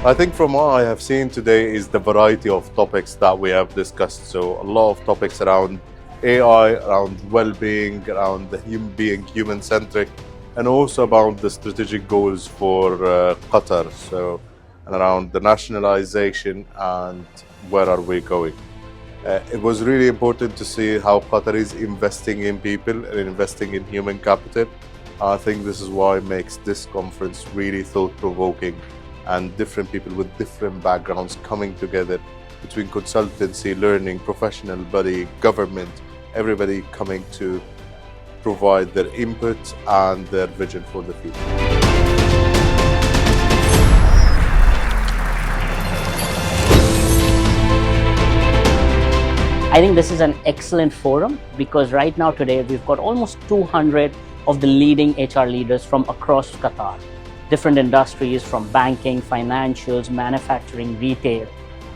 I think from what I have seen today is the variety of topics that we have discussed. So a lot of topics around AI, around well-being, around being human-centric, and also about the strategic goals for Qatar. So, and around the nationalization and where are we going. It was really important to see how Qatar is investing in people and investing in human capital. I think this is why it makes this conference really thought-provoking, and different people with different backgrounds coming together between consultancy, learning, professional body, government, everybody coming to provide their input and their vision for the future. I think this is an excellent forum because right now today we've got almost 200 of the leading HR leaders from across Qatar. Different industries from banking, financials, manufacturing, retail,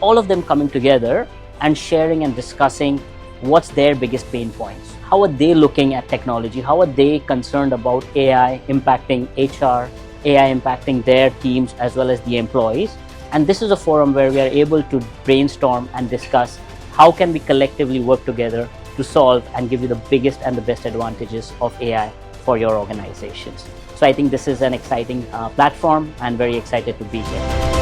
all of them coming together and sharing and discussing what's their biggest pain points. How are they looking at technology? How are they concerned about AI impacting HR, AI impacting their teams as well as the employees? And this is a forum where we are able to brainstorm and discuss how can we collectively work together to solve and give you the biggest and the best advantages of AI for your organizations. So I think this is an exciting platform and very excited to be here.